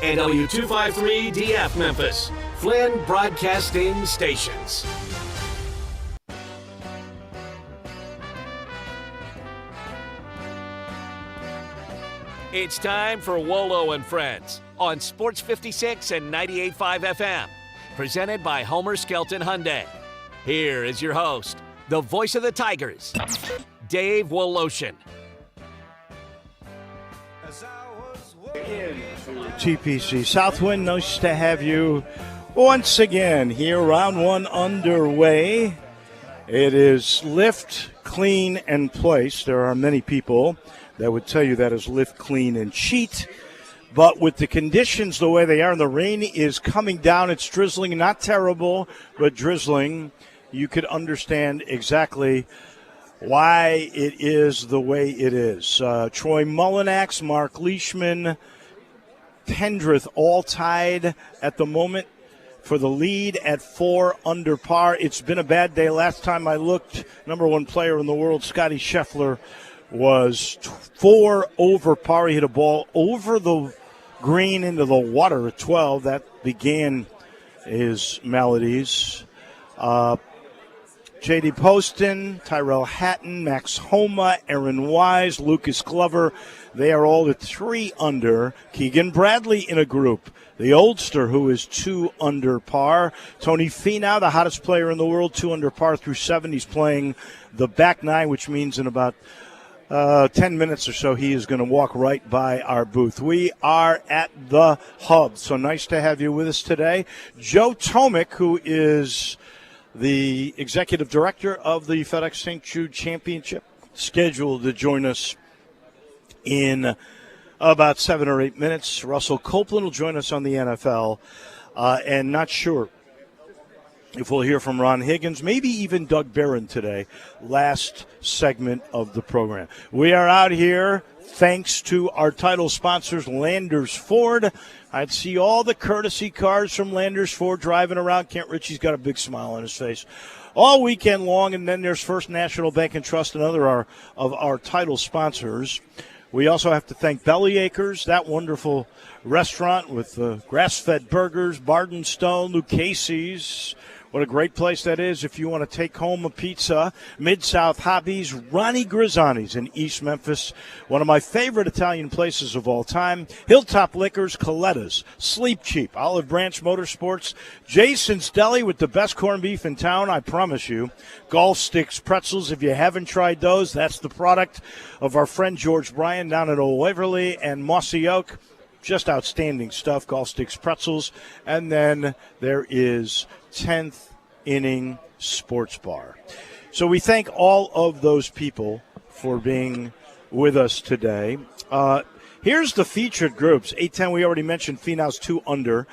and W253DF Memphis, Flynn Broadcasting Stations. It's time for Wolo and Friends on Sports 56 and 98.5 FM, presented by Homer Skelton Hyundai. Here is your host, the voice of the Tigers, Dave Woloshin. TPC Southwind, nice to have you once again here. Round one underway. It is lift, clean, and place. There are many people that would tell you that is lift, clean, and cheat. But with the conditions the way they are, and the rain is coming down, it's drizzling, not terrible, but drizzling, you could understand exactly why it is the way it is. Troy Mullinax, Mark Leishman, Pendrith all tied at the moment for the lead at 4 under par. It's been a bad day. Last time I looked, number one player in the world, Scotty Scheffler, was 4 over par. He hit a ball over the green into the water at 12. That began his maladies. J.D. Poston, Tyrell Hatton, Max Homa, Aaron Wise, Lucas Glover, they are all at 3 under. Keegan Bradley in a group. The oldster, who is 2 under par. Tony Finau, the hottest player in the world, 2 under par through 7. He's playing the back 9, which means in about 10 minutes or so, he is going to walk right by our booth. We are at the Hub, so nice to have you with us today. Joe Tomic, who is the executive director of the FedEx St. Jude Championship, scheduled to join us in about 7 or 8 minutes. Russell Copeland will join us on the NFL, and not sure if we'll hear from Ron Higgins, maybe even Doug Barron today, last segment of the program. We are out here thanks to our title sponsors, Landers Ford. I'd see all the courtesy cars from Landers Ford driving around. Kent Ritchie's got a big smile on his face all weekend long. And then there's First National Bank and Trust, another of our title sponsors. We also have to thank Bellyacres, that wonderful restaurant with grass-fed burgers, Barden Stone, Lucchese's. What a great place that is if you want to take home a pizza. Mid-South Hobbies, Ronnie Grizzani's in East Memphis, one of my favorite Italian places of all time. Hilltop Liquors, Coletta's, Sleep Cheap, Olive Branch Motorsports, Jason's Deli with the best corned beef in town, I promise you. Golf Sticks Pretzels, if you haven't tried those, that's the product of our friend George Bryan down at Old Waverly, and Mossy Oak. Just outstanding stuff, Golf Sticks Pretzels. And then there is 10th Inning Sports Bar. So we thank all of those people for being with us today. Here's the featured groups. 8-10, we already mentioned Finau's 2 under.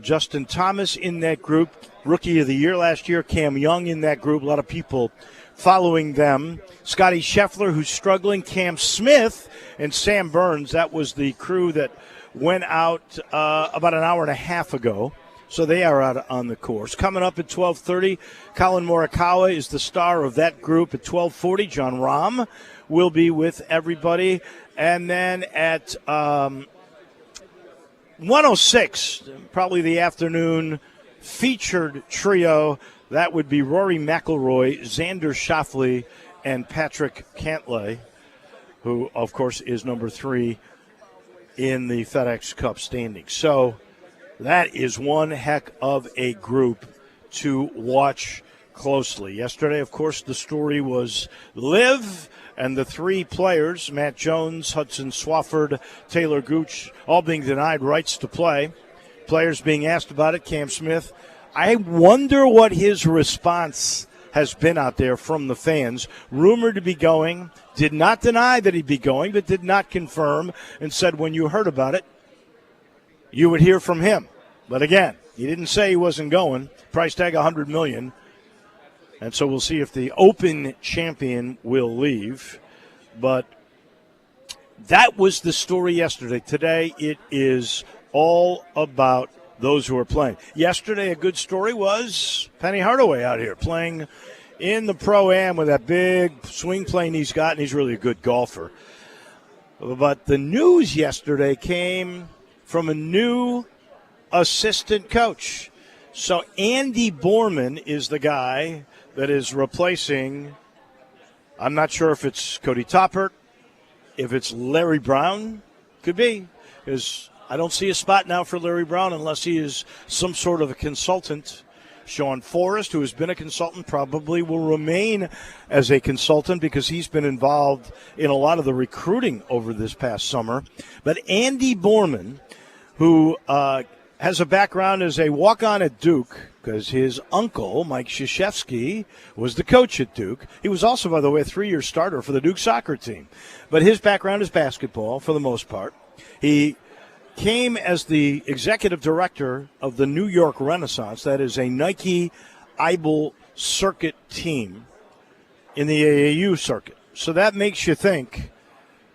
Justin Thomas in that group, Rookie of the Year last year. Cam Young in that group, a lot of people following them. Scotty Scheffler, who's struggling. Cam Smith and Sam Burns. That was the crew that went out about an hour and a half ago. So they are out on the course. Coming up at 12:30, Colin Morikawa is the star of that group. At 12:40, John Rahm will be with everybody. And then at 1:06, probably the afternoon featured trio, that would be Rory McIlroy, Xander Schauffele, and Patrick Cantlay, who, of course, is number 3 in the FedEx Cup standings. So that is one heck of a group to watch closely. Yesterday, of course, the story was Liv and the 3 players, Matt Jones, Hudson Swafford, Taylor Gooch, all being denied rights to play. Players being asked about it, Cam Smith. I wonder what his response has been out there from the fans. Rumored to be going, did not deny that he'd be going, but did not confirm, and said when you heard about it, you would hear from him. But again, he didn't say he wasn't going. Price tag $100 million. And so we'll see if the Open champion will leave. But that was the story yesterday. Today it is all about those who are playing. Yesterday a good story was Penny Hardaway out here playing in the Pro-Am with that big swing plane he's got, and he's really a good golfer. But the news yesterday came from a new assistant coach. So Andy Borman is the guy that is replacing, I'm not sure if it's Cody Toppert, if it's Larry Brown, could be, because I don't see a spot now for Larry Brown unless he is some sort of a consultant. Sean Forrest, who has been a consultant, probably will remain as a consultant because he's been involved in a lot of the recruiting over this past summer. But Andy Borman, who has a background as a walk-on at Duke, because his uncle, Mike Krzyzewski, was the coach at Duke. He was also, by the way, a 3-year starter for the Duke soccer team. But his background is basketball for the most part. He came as the executive director of the New York Renaissance. That is a Nike Eibel circuit team in the AAU circuit. So that makes you think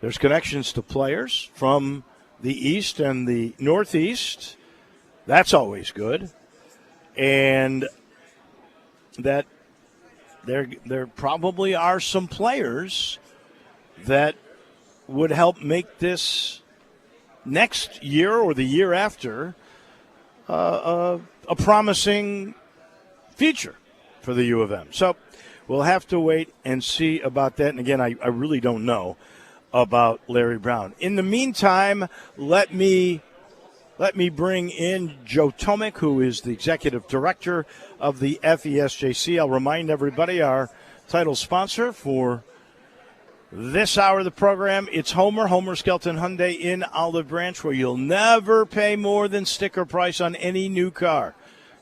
there's connections to players from the East and the Northeast. That's always good. And that there probably are some players that would help make this next year or the year after a promising future for the U of M. So we'll have to wait and see about that. And again, I really don't know about Larry Brown. In the meantime, let me bring in Joe Tomek, who is the executive director of the FESJC. I'll remind everybody our title sponsor for this hour of the program, it's Homer Skelton Hyundai in Olive Branch, where you'll never pay more than sticker price on any new car.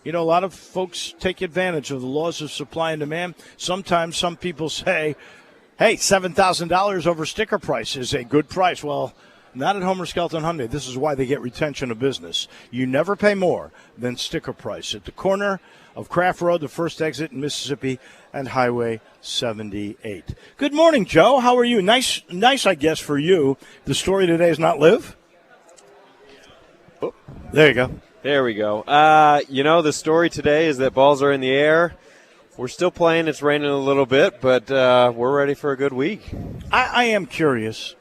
You know, a lot of folks take advantage of the laws of supply and demand. Sometimes some people say, hey, $7,000 over sticker price is a good price. Well, not at Homer Skelton Hyundai. This is why they get retention of business. You never pay more than sticker price. At the corner of Craft Road, the first exit in Mississippi, and Highway 78. Good morning, Joe. How are you? Nice, I guess, for you. The story today is not live. Oh, there you go. There we go. The story today is that balls are in the air. We're still playing. It's raining a little bit, but we're ready for a good week. I am curious,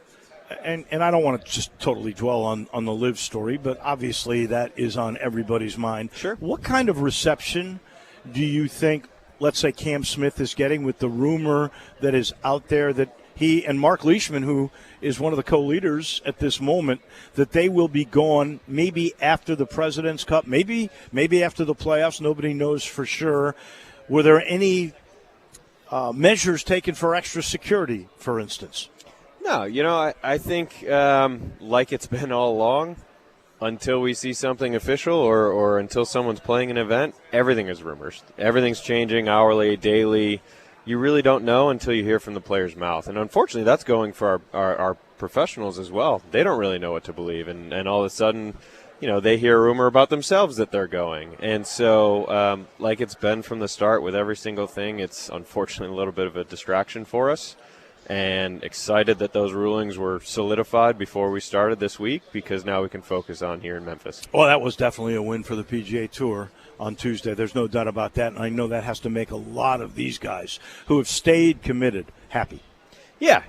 and I don't want to just totally dwell on the live story, but obviously that is on everybody's mind. Sure. What kind of reception do you think, let's say, Cam Smith is getting with the rumor that is out there that he and Mark Leishman, who is one of the co-leaders at this moment, that they will be gone maybe after the President's Cup, maybe after the playoffs? Nobody knows for sure. Were there any measures taken for extra security, for instance? No, I think like it's been all along, until we see something official or until someone's playing an event, everything is rumors. Everything's changing hourly, daily. You really don't know until you hear from the player's mouth. And unfortunately, that's going for our professionals as well. They don't really know what to believe. And all of a sudden, they hear a rumor about themselves that they're going. And so like it's been from the start with every single thing, it's unfortunately a little bit of a distraction for us. And excited that those rulings were solidified before we started this week, because now we can focus on here in Memphis. Well, that was definitely a win for the PGA Tour on Tuesday. There's no doubt about that, and I know that has to make a lot of these guys who have stayed committed happy. Yeah,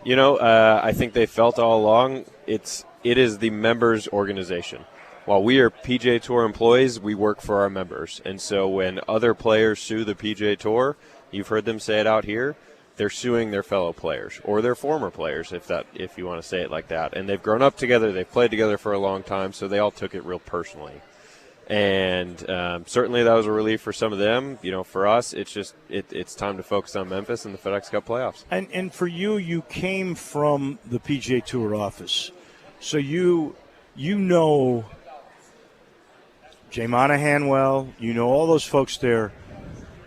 I think they felt all along it is the members' organization. While we are PGA Tour employees, we work for our members. And so when other players sue the PGA Tour, you've heard them say it out here, they're suing their fellow players or their former players, if you want to say it like that. And they've grown up together, they've played together for a long time, so they all took it real personally. And certainly that was a relief for some of them. For us, it's just it's time to focus on Memphis and the FedEx Cup playoffs. And for you came from the PGA Tour office, so you know Jay Monahan well, all those folks there.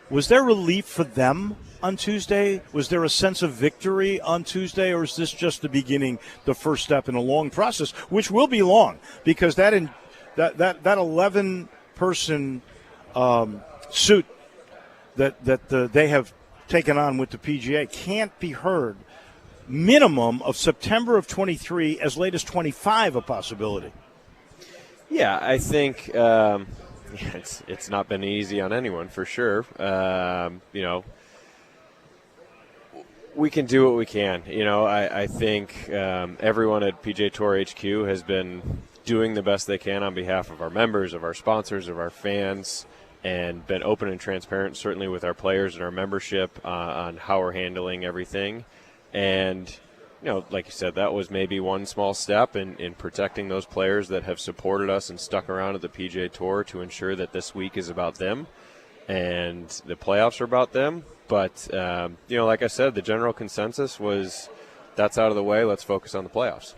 Was there relief for them on Tuesday? Was there a sense of victory on Tuesday, or is this just the beginning, the first step in a long process, which will be long, because that 11-person suit that they have taken on with the PGA can't be heard minimum of September of 23, as late as 25 a possibility. Yeah, I think it's not been easy on anyone for sure. We can do what we can. I think everyone at PGA Tour HQ has been doing the best they can on behalf of our members, of our sponsors, of our fans, and been open and transparent, certainly with our players and our membership on how we're handling everything. And, like you said, that was maybe one small step in protecting those players that have supported us and stuck around at the PGA Tour to ensure that this week is about them and the playoffs are about them. But, like I said, the general consensus was that's out of the way. Let's focus on the playoffs.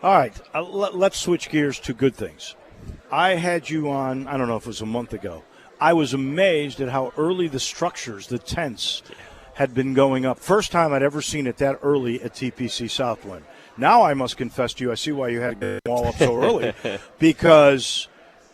All right, let's switch gears to good things. I had you on, I don't know if it was a month ago. I was amazed at how early the structures, the tents, had been going up. First time I'd ever seen it that early at TPC Southwind. Now I must confess to you, I see why you had to get them all up so early, because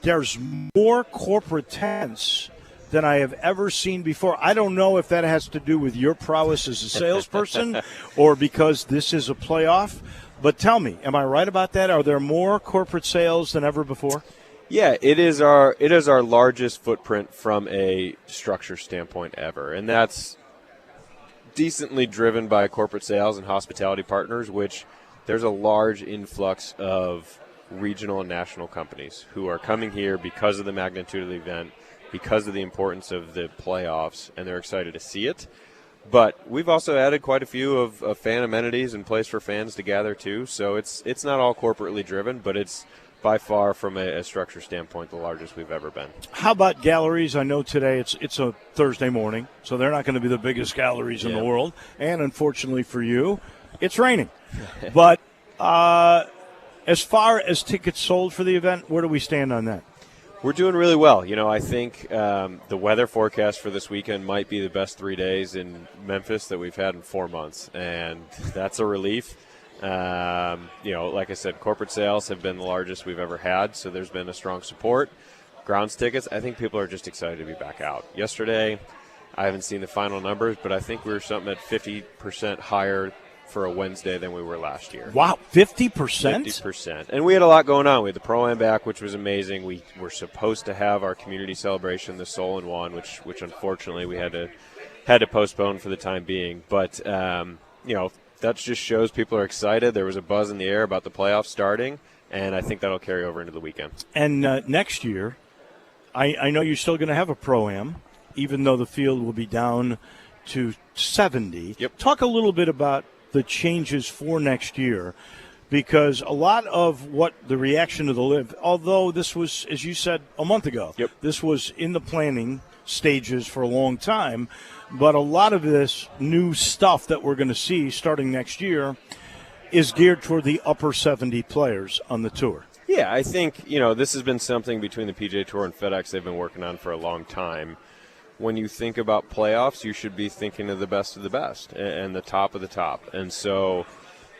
there's more corporate tents than I have ever seen before. I don't know if that has to do with your prowess as a salesperson or because this is a playoff. But tell me, am I right about that? Are there more corporate sales than ever before? Yeah, it is our largest footprint from a structure standpoint ever, and that's decently driven by corporate sales and hospitality partners, which there's a large influx of regional and national companies who are coming here because of the magnitude of the event, because of the importance of the playoffs, and they're excited to see it. But we've also added quite a few of fan amenities and place for fans to gather too. So it's not all corporately driven, but it's by far from a structure standpoint the largest we've ever been. How about galleries? I know today it's a Thursday morning, so they're not going to be the biggest galleries in the world. And unfortunately for you, it's raining. But as far as tickets sold for the event, where do we stand on that? We're doing really well. I think the weather forecast for this weekend might be the best 3 days in Memphis that we've had in 4 months, and that's a relief. Like I said, corporate sales have been the largest we've ever had, so there's been a strong support. Grounds tickets, I think people are just excited to be back out. Yesterday, I haven't seen the final numbers, but I think we were something at 50% higher for a Wednesday than we were last year. Wow, 50%? 50%. And we had a lot going on. We had the Pro-Am back, which was amazing. We were supposed to have our community celebration, the Soul in One, which unfortunately we had to postpone for the time being. But, that just shows people are excited. There was a buzz in the air about the playoffs starting, and I think that'll carry over into the weekend. And next year, I know you're still going to have a Pro-Am, even though the field will be down to 70. Yep. Talk a little bit about the changes for next year, because a lot of what the reaction to the Live, although this was, as you said, a month ago, this was in the planning stages for a long time, but a lot of this new stuff that we're going to see starting next year is geared toward the upper 70 players on the tour. Yeah, I think, this has been something between the PGA Tour and FedEx they've been working on for a long time. When you think about playoffs, you should be thinking of the best and the top of the top. And so,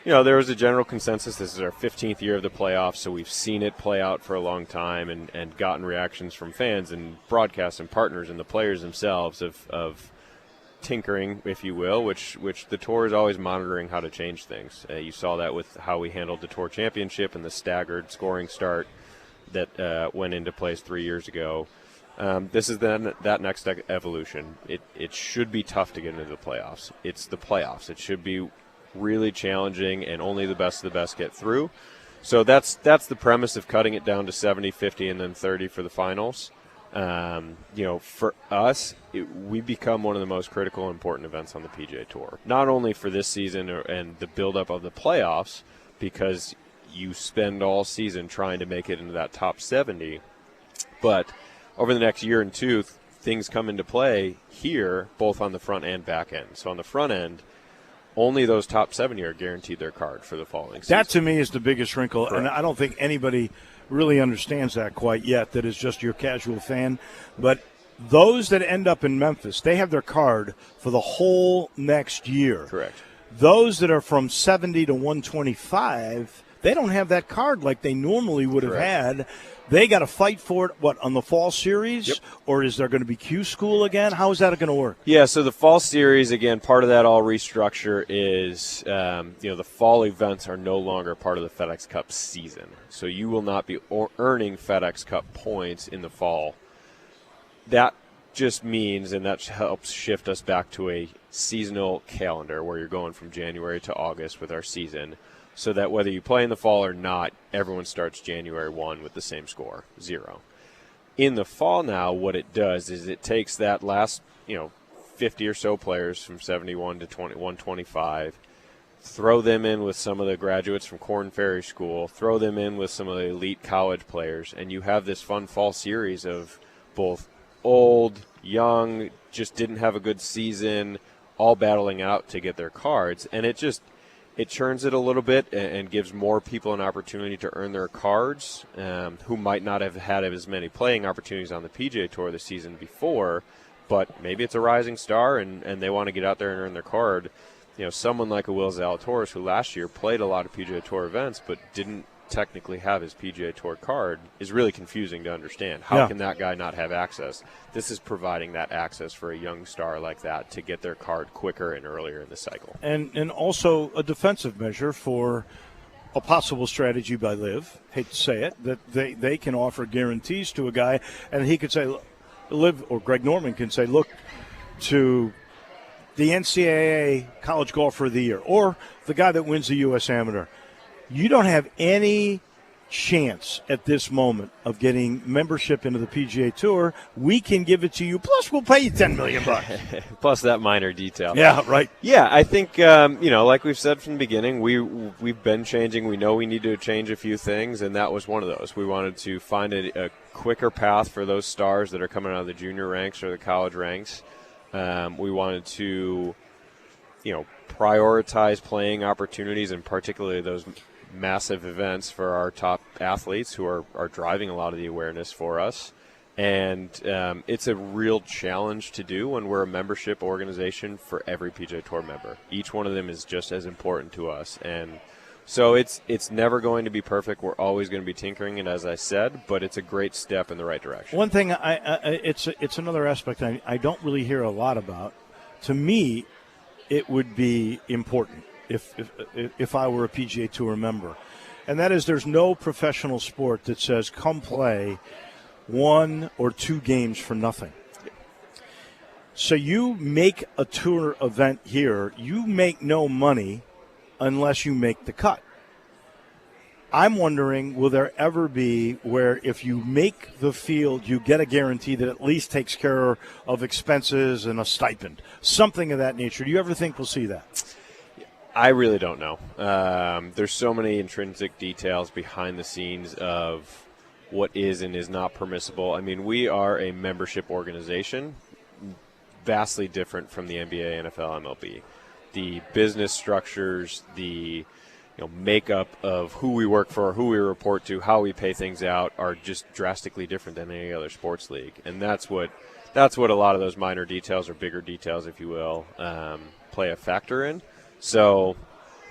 there was a general consensus. This is our 15th year of the playoffs, so we've seen it play out for a long time and gotten reactions from fans and broadcasts and partners and the players themselves of tinkering, if you will, which the Tour is always monitoring how to change things. You saw that with how we handled the Tour Championship and the staggered scoring start that went into place 3 years ago. This is then that next evolution. It should be tough to get into the playoffs. It's the playoffs. It should be really challenging, and only the best of the best get through. So that's the premise of cutting it down to 70, 50, and then 30 for the finals. For us, we become one of the most critical and important events on the PGA Tour. Not only for this season and the buildup of the playoffs, because you spend all season trying to make it into that top 70, but over the next year and two, things come into play here, both on the front and back end. So on the front end, only those top 70 are guaranteed their card for the following season. That, to me, is the biggest wrinkle, Correct. And I don't think anybody really understands that quite yet, that is just your casual fan. But those that end up in Memphis, they have their card for the whole next year. Correct. Those that are from 70 to 125, they don't have that card like they normally would have had. They got to fight for it, on the fall series? Yep. Or is there going to be Q School again? How is that going to work? Yeah, so the fall series, again, part of that all restructure is, the fall events are no longer part of the FedEx Cup season. So you will not be earning FedEx Cup points in the fall. That just means, and that helps shift us back to a seasonal calendar where you're going from January to August with our season. so that whether you play in the fall or not, everyone starts January 1 with the same score, 0. In the fall now, what it does is it takes that last, 50 or so players from 71 to 125, throw them in with some of the graduates from Corn Ferry School, throw them in with some of the elite college players, and you have this fun fall series of both old, young, just didn't have a good season, all battling out to get their cards. And it churns it a little bit and gives more people an opportunity to earn their cards who might not have had as many playing opportunities on the PGA Tour the season before, but maybe it's a rising star and they want to get out there and earn their card. Someone like a Will Zalatoris, who last year played a lot of PGA Tour events but didn't technically have his PGA Tour card, is really confusing to understand. How can that guy not have access? This is providing that access for a young star like that to get their card quicker and earlier in the cycle. And also a defensive measure for a possible strategy by LIV, hate to say it, that they can offer guarantees to a guy, and he could say, LIV, or Greg Norman can say, look to the NCAA College Golfer of the Year or the guy that wins the U.S. Amateur. You don't have any chance at this moment of getting membership into the PGA Tour. We can give it to you, plus we'll pay you $10 million. Plus that minor detail. Yeah, right. Yeah, I think, like we've said from the beginning, we've been changing. We know we need to change a few things, and that was one of those. We wanted to find a quicker path for those stars that are coming out of the junior ranks or the college ranks. We wanted to, prioritize playing opportunities, and particularly those massive events for our top athletes who are driving a lot of the awareness for us. And it's a real challenge to do when we're a membership organization for every PGA Tour member. Each one of them is just as important to us. And so it's never going to be perfect. We're always going to be tinkering it, as I said, but it's a great step in the right direction. One thing, it's another aspect I don't really hear a lot about. To me, it would be important if I were a PGA Tour member. And that is, there's no professional sport that says come play 1 or 2 games for nothing. So you make a tour event here, you make no money unless you make the cut. I'm wondering, will there ever be where if you make the field, you get a guarantee that at least takes care of expenses and a stipend, something of that nature? Do you ever think we'll see that? I really don't know. There's so many intrinsic details behind the scenes of what is and is not permissible. I mean, we are a membership organization, vastly different from the NBA, NFL, MLB. The business structures, the makeup of who we work for, who we report to, how we pay things out are just drastically different than any other sports league. And that's what a lot of those minor details, or bigger details, if you will, play a factor in. So,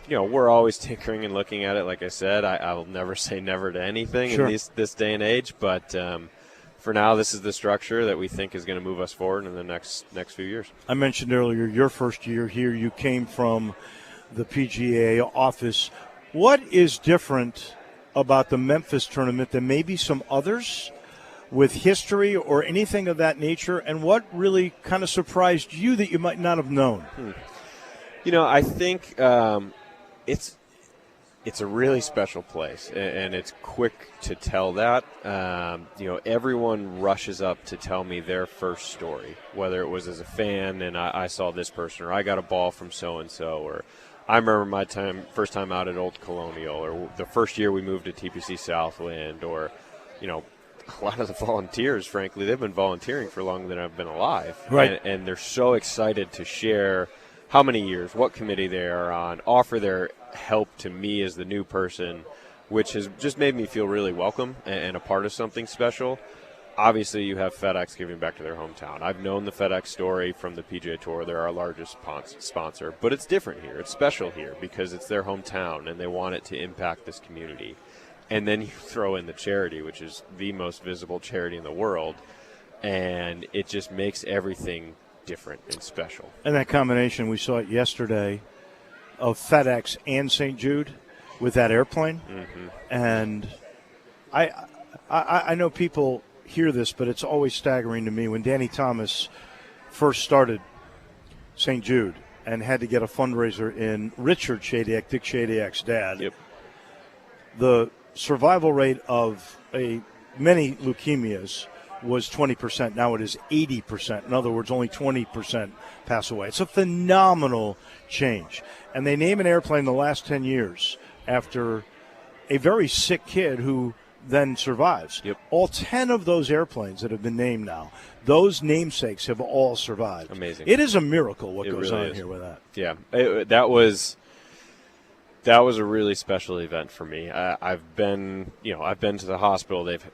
we're always tinkering and looking at it. Like I said, I'll never say never to anything in this day and age. But for now, this is the structure that we think is going to move us forward in the next few years. I mentioned earlier your first year here, you came from the PGA office. What is different about the Memphis tournament than maybe some others with history or anything of that nature? And what really kind of surprised you that you might not have known? I think it's a really special place, and it's quick to tell that. Everyone rushes up to tell me their first story, whether it was as a fan and I saw this person, or I got a ball from so-and-so, or I remember my first time out at Old Colonial, or the first year we moved to TPC Southland, or, a lot of the volunteers, frankly, they've been volunteering for longer than I've been alive. Right. And they're so excited to share how many years, what committee they are on, offer their help to me as the new person, which has just made me feel really welcome and a part of something special. Obviously, you have FedEx giving back to their hometown. I've known the FedEx story from the PGA Tour. They're our largest sponsor. But it's different here. It's special here because it's their hometown, and they want it to impact this community. And then you throw in the charity, which is the most visible charity in the world, and it just makes everything different and special. And that combination, we saw it yesterday, of FedEx and St. Jude with that airplane. Mm-hmm. And I know people hear this, but it's always staggering to me when Danny Thomas first started St. Jude. and had to get a fundraiser in. Richard Shadyac, Dick Shadyac dad. Yep. The survival rate of many leukemias was 20%. Now it is 80%. In other words, only 20% pass away. It's a phenomenal change. And they name an airplane the last 10 years after a very sick kid who then survives. Yep. All 10 of those airplanes that have been named now, those namesakes have all survived. Amazing. It is a miracle what goes really on is. here with that. Yeah, that was a really special event for me. I've been to the hospital. They've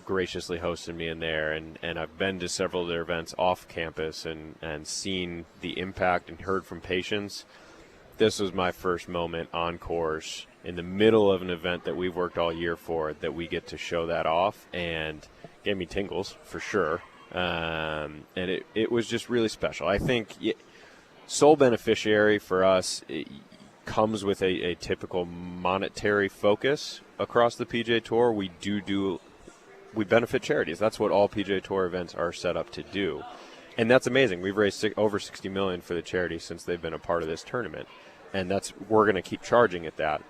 graciously hosted me in there, and I've been to several of their events off campus and seen the impact and heard from patients. This was my first moment on course in the middle of an event that we've worked all year for, that we get to show that off, and gave me tingles for sure. And it was just really special. I think sole beneficiary for us comes with a typical monetary focus across the PGA Tour. We benefit charities. That's what all PGA Tour events are set up to do. And that's amazing. We've raised over $60 million for the charity since they've been a part of this tournament. And we're going to keep charging at that.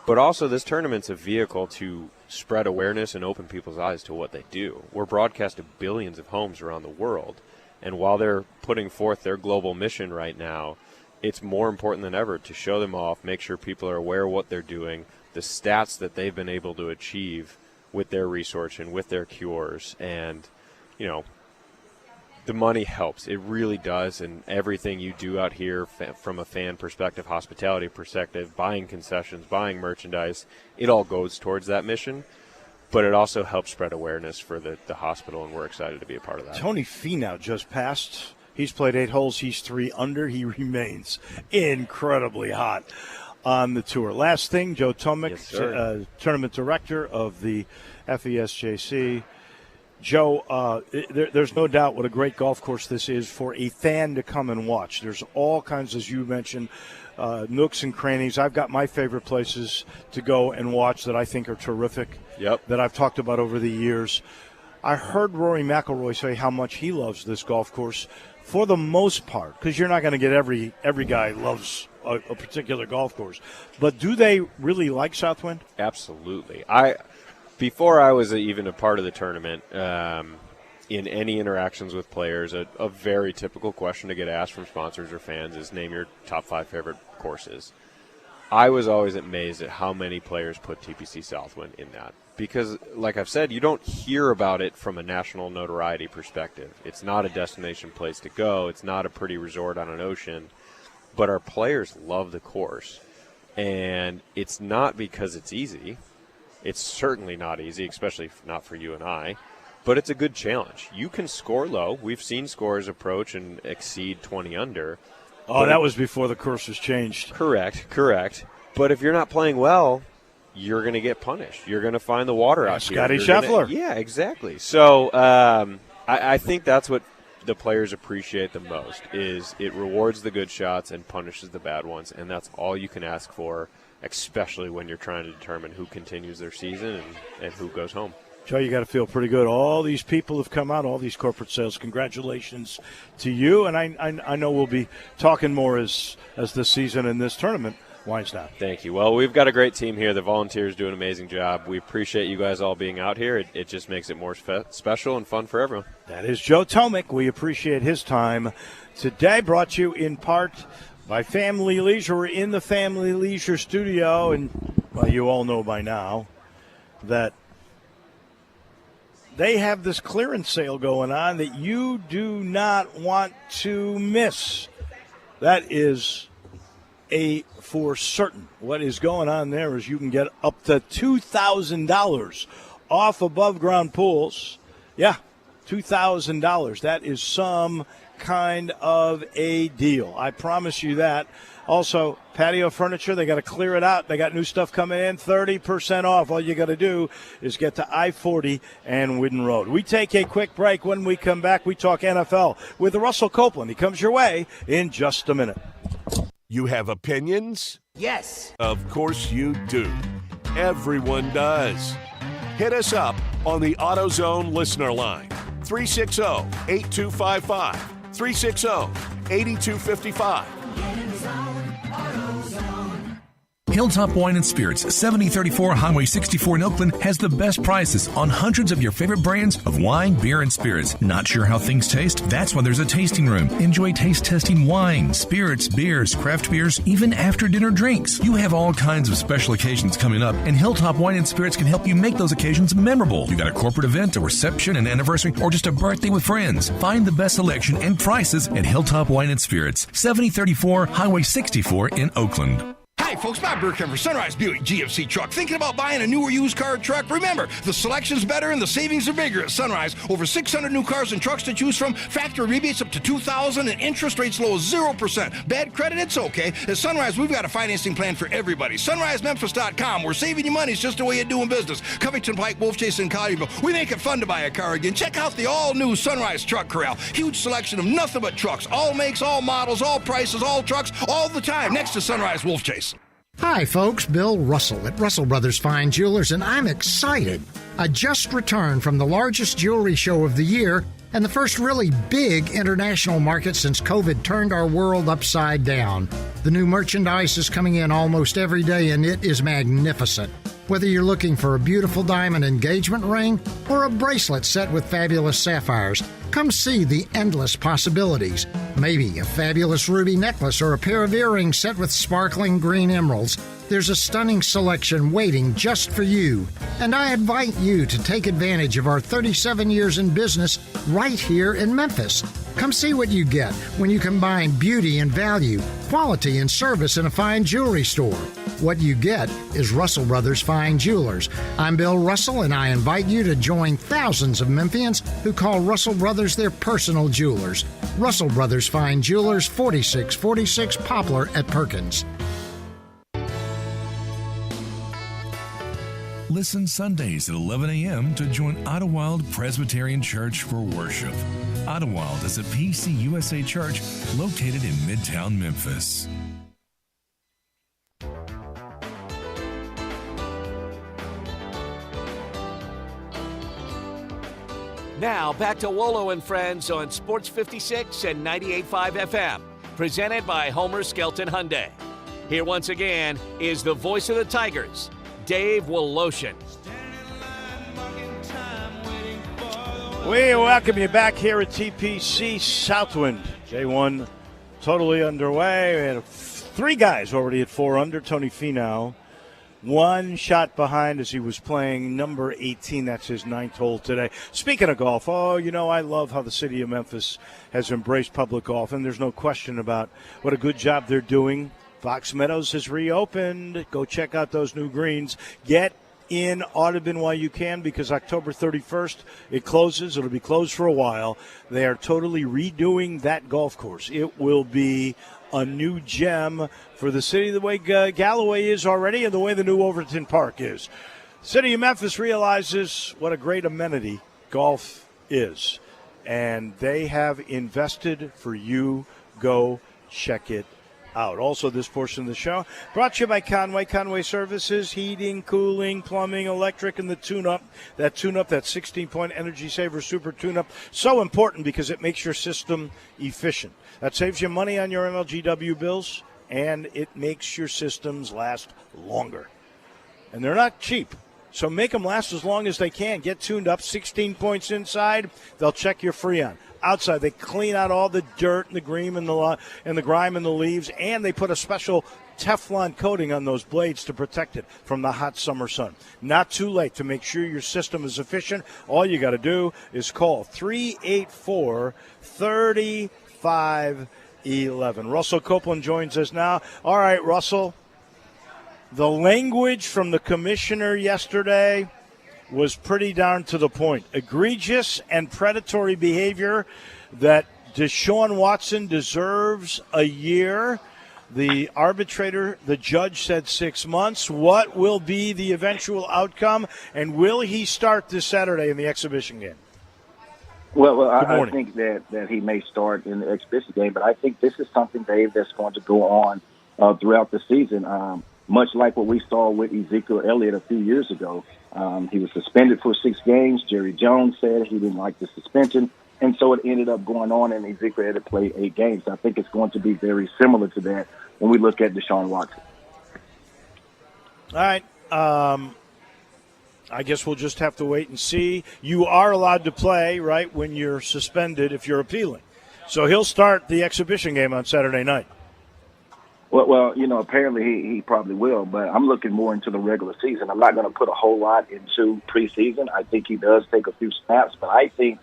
But also, this tournament's a vehicle to spread awareness and open people's eyes to what they do. We're broadcast to billions of homes around the world. And while they're putting forth their global mission right now, it's more important than ever to show them off, make sure people are aware of what they're doing, the stats that they've been able to achieve with their research and with their cures. And, the money helps. It really does. And everything you do out here from a fan perspective, hospitality perspective, buying concessions, buying merchandise, it all goes towards that mission. But it also helps spread awareness for the hospital, and we're excited to be a part of that. Tony Finau just passed. He's played 8 holes. He's 3 under. He remains incredibly hot on the tour. Last thing, Joe Tomic, yes, tournament director of the FESJC. Joe, there's no doubt what a great golf course this is for a fan to come and watch. There's all kinds, as you mentioned, nooks and crannies. I've got my favorite places to go and watch that I think are terrific, that I've talked about over the years. I heard Rory McIlroy say how much he loves this golf course for the most part, because you're not going to get every guy loves a particular golf course. But do they really like Southwind? Absolutely. Before I was even a part of the tournament, in any interactions with players, a very typical question to get asked from sponsors or fans is, name your top 5 favorite courses. I was always amazed at how many players put TPC Southwind in that. Because, like I've said, you don't hear about it from a national notoriety perspective. It's not a destination place to go. It's not a pretty resort on an ocean. But our players love the course. And it's not because it's easy. It's certainly not easy, especially not for you and I. But it's a good challenge. You can score low. We've seen scores approach and exceed 20 under. Oh, that was before the course was changed. Correct. But if you're not playing well, you're going to get punished. You're going to find the water out here. Scotty Scheffler. Yeah, exactly. So I think that's what the players appreciate the most, is it rewards the good shots and punishes the bad ones, and that's all you can ask for, especially when you're trying to determine who continues their season and who goes home. Joe, you got to feel pretty good. All these people have come out, all these corporate sales. Congratulations to you, and I know we'll be talking more as this season and this tournament winds down. Thank you. Well, we've got a great team here. The volunteers do an amazing job. We appreciate you guys all being out here. It just makes it more special and fun for everyone. That is Joe Tomic. We appreciate his time today. Brought to you in part by Family Leisure. We're in the Family Leisure studio, and well, you all know by now that they have this clearance sale going on that you do not want to miss. That is for certain. What is going on there is you can get up to $2,000 off above ground pools. Yeah, $2,000. That is some kind of a deal. I promise you that. Also, patio furniture, they got to clear it out. They got new stuff coming in, 30% off. All you got to do is get to I-40 and Whidden Road. We take a quick break. When we come back, we talk NFL with Russell Copeland. He comes your way in just a minute. You have opinions? Yes. Of course you do. Everyone does. Hit us up on the AutoZone listener line, 360-8255, 360-8255. Hilltop Wine and Spirits, 7034 Highway 64 in Oakland, has the best prices on hundreds of your favorite brands of wine, beer, and spirits. Not sure how things taste? That's why there's a tasting room. Enjoy taste testing wine, spirits, beers, craft beers, even after dinner drinks. You have all kinds of special occasions coming up, and Hilltop Wine and Spirits can help you make those occasions memorable. You got a corporate event, a reception, an anniversary, or just a birthday with friends. Find the best selection and prices at Hilltop Wine and Spirits, 7034 Highway 64 in Oakland. Hi, folks. Bob Burkham for Sunrise Buick GMC Truck. Thinking about buying a new or used car or truck? Remember, the selection's better and the savings are bigger at Sunrise. Over 600 new cars and trucks to choose from. Factory rebates up to $2,000 and interest rates low as 0%. Bad credit? It's okay. At Sunrise, we've got a financing plan for everybody. SunriseMemphis.com. We're saving you money. It's just the way you're doing business. Covington Pike, Wolf Chase, and Collierville. We make it fun to buy a car again. Check out the all-new Sunrise Truck Corral. Huge selection of nothing but trucks. All makes, all models, all prices, all trucks, all the time. Next to Sunrise Wolf Chase. Hi, folks. Bill Russell at Russell Brothers Fine Jewelers, and I'm excited. I just returned from the largest jewelry show of the year and the first really big international market since COVID turned our world upside down. The new merchandise is coming in almost every day, and it is magnificent. Whether you're looking for a beautiful diamond engagement ring or a bracelet set with fabulous sapphires, come see the endless possibilities. Maybe a fabulous ruby necklace or a pair of earrings set with sparkling green emeralds. There's a stunning selection waiting just for you. And I invite you to take advantage of our 37 years in business right here in Memphis. Come see what you get when you combine beauty and value, quality and service in a fine jewelry store. What you get is Russell Brothers Fine Jewelers. I'm Bill Russell, and I invite you to join thousands of Memphians who call Russell Brothers their personal jewelers. Russell Brothers Fine Jewelers, 4646 Poplar at Perkins. Listen Sundays at 11 a.m. to join Idlewild Presbyterian Church for worship. Idlewild is a PCUSA church located in Midtown Memphis. Now back to Wolo and Friends on Sports 56 and 98.5 FM, presented by Homer Skelton Hyundai. Here once again is the voice of the Tigers, Dave Woloshin. We welcome you back here at TPC Southwind. Day one totally underway. We had three guys already at 4 under. Tony Finau, one shot behind as he was playing number 18. That's his 9th hole today. Speaking of golf, I love how the city of Memphis has embraced public golf, and there's no question about what a good job they're doing. Fox Meadows has reopened. Go check out those new greens. Get in Audubon while you can, because October 31st it closes. It'll be closed for a while. They are totally redoing that golf course. It will be a new gem for the city, the way Galloway is already and the way the new Overton Park is. City of Memphis realizes what a great amenity golf is, and they have invested for you. Go check it out. Also, this portion of the show brought to you by Conway Services, heating, cooling, plumbing, electric, and the tune-up. That 16-point Energy Saver Super Tune-up, so important because it makes your system efficient. That saves you money on your MLGW bills, and it makes your systems last longer. And they're not cheap, so make them last as long as they can. Get tuned up, 16 points inside. They'll check your Freon. Outside, they clean out all the dirt and the grime and the leaves, and they put a special Teflon coating on those blades to protect it from the hot summer sun. Not too late to make sure your system is efficient. All you got to do is call 384-3511. Russell Copeland joins us now. All right, Russell, the language from the commissioner yesterday was pretty darn to the point. Egregious and predatory behavior that Deshaun Watson deserves a year. The arbitrator, the judge, said 6 months. What will be the eventual outcome, and will he start this Saturday in the exhibition game? Well, I think that he may start in the exhibition game, but I think this is something, Dave, that's going to go on throughout the season, much like what we saw with Ezekiel Elliott a few years ago. He was suspended for 6 games. Jerry Jones said he didn't like the suspension, And so it ended up going on, and Ezekiel had to play 8 games. I think it's going to be very similar to that when we look at Deshaun Watson. All right. I guess we'll just have to wait and see. You are allowed to play, right, when you're suspended if you're appealing. So he'll start the exhibition game on Saturday night. Well, apparently he probably will, but I'm looking more into the regular season. I'm not going to put a whole lot into preseason. I think he does take a few snaps, but I think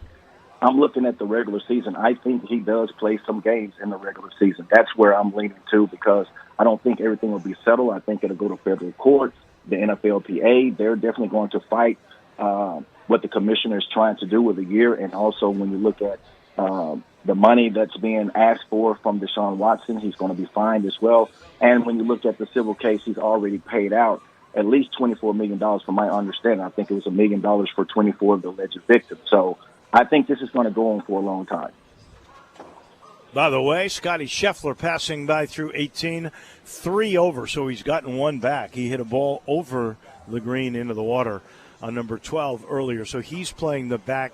I'm looking at the regular season. I think he does play some games in the regular season. That's where I'm leaning to, because I don't think everything will be settled. I think it'll go to federal court. The NFLPA, they're definitely going to fight what the commissioner is trying to do with the year. And also when you look at the money that's being asked for from Deshaun Watson, he's going to be fined as well. And when you look at the civil case, he's already paid out at least $24 million from my understanding. I think it was $1 million for 24 of the alleged victims. So I think this is going to go on for a long time. By the way, Scotty Scheffler passing by through 18, 3 over, so he's gotten 1 back. He hit a ball over the green into the water on number 12 earlier, so he's playing the back.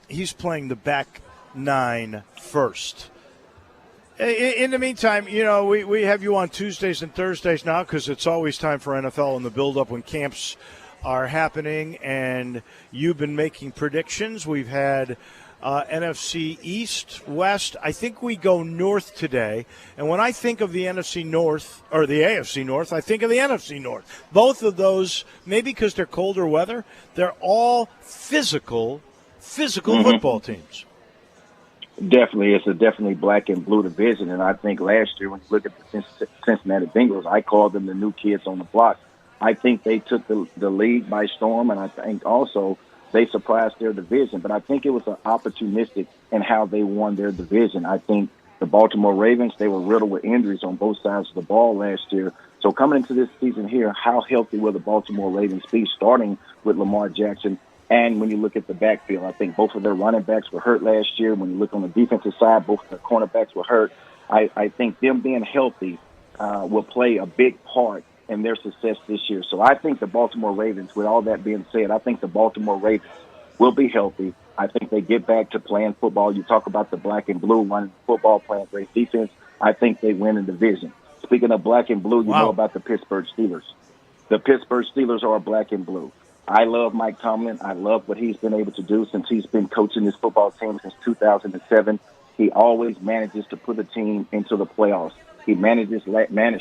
He's playing the back 9 first. In the meantime, we have you on Tuesdays and Thursdays now because it's always time for NFL in the build-up when camps are happening, and you've been making predictions. We've had NFC East, West. I think we go North today. And when I think of the NFC North, or the AFC North, I think of the NFC North. Both of those, maybe because they're colder weather, they're all physical football teams. Definitely. It's a definitely black and blue division. And I think last year when you look at the Cincinnati Bengals, I called them the new kids on the block. I think they took the league by storm, and I think also they surprised their division, but I think it was opportunistic in how they won their division. I think the Baltimore Ravens, they were riddled with injuries on both sides of the ball last year. So coming into this season here, how healthy will the Baltimore Ravens be, starting with Lamar Jackson? And when you look at the backfield, I think both of their running backs were hurt last year. When you look on the defensive side, both of their cornerbacks were hurt. I think them being healthy will play a big part in their success this year. So I think the Baltimore Ravens, with all that being said, I think the Baltimore Ravens will be healthy. I think they get back to playing football. You talk about the black and blue running football, playing great defense. I think they win in the division. Speaking of black and blue, you know about the Pittsburgh Steelers. The Pittsburgh Steelers are black and blue. I love Mike Tomlin. I love what he's been able to do since he's been coaching this football team since 2007. He always manages to put a team into the playoffs. He managed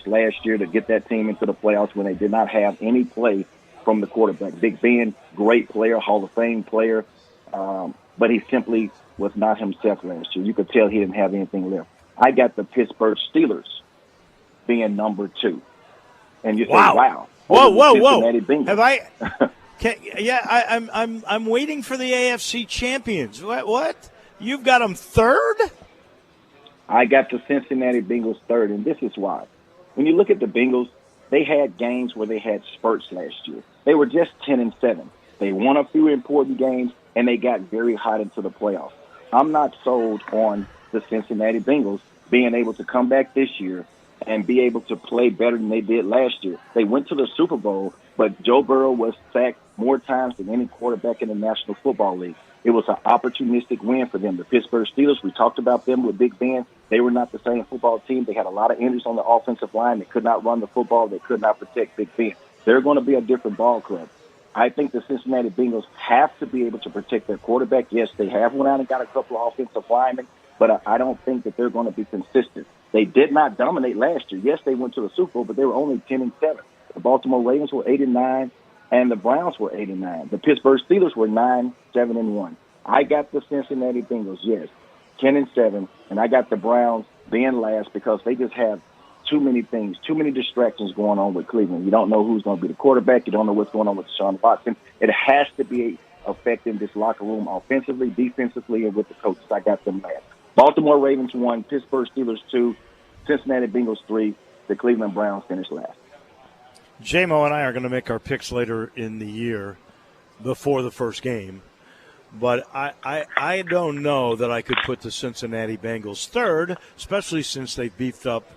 last year to get that team into the playoffs when they did not have any play from the quarterback. Big Ben, great player, Hall of Fame player, but he simply was not himself last year. You could tell he didn't have anything left. I got the Pittsburgh Steelers being number 2. And you say, wow. Whoa. Bengals. Have I I'm waiting for the AFC champions. What? You've got them 3rd? I got the Cincinnati Bengals 3rd, and this is why. When you look at the Bengals, they had games where they had spurts last year. They were just 10-7. They won a few important games, and they got very hot into the playoffs. I'm not sold on the Cincinnati Bengals being able to come back this year and be able to play better than they did last year. They went to the Super Bowl, but Joe Burrow was sacked more times than any quarterback in the National Football League. It was an opportunistic win for them. The Pittsburgh Steelers, we talked about them with Big Ben. They were not the same football team. They had a lot of injuries on the offensive line. They could not run the football. They could not protect Big Ben. They're going to be a different ball club. I think the Cincinnati Bengals have to be able to protect their quarterback. Yes, they have went out and got a couple of offensive linemen, but I don't think that they're going to be consistent. They did not dominate last year. Yes, they went to the Super Bowl, but they were only 10-7. The Baltimore Ravens were 8-9, and the Browns were 8-9. The Pittsburgh Steelers were 9-7-1. I got the Cincinnati Bengals, yes, 10-7, and I got the Browns being last because they just have too many things, too many distractions going on with Cleveland. You don't know who's going to be the quarterback. You don't know what's going on with Deshaun Watson. It has to be affecting this locker room offensively, defensively, and with the coaches. I got them last. Baltimore Ravens 1, Pittsburgh Steelers 2, Cincinnati Bengals 3, the Cleveland Browns finished last. J-Mo and I are going to make our picks later in the year before the first game. But I don't know that I could put the Cincinnati Bengals 3rd, especially since they beefed up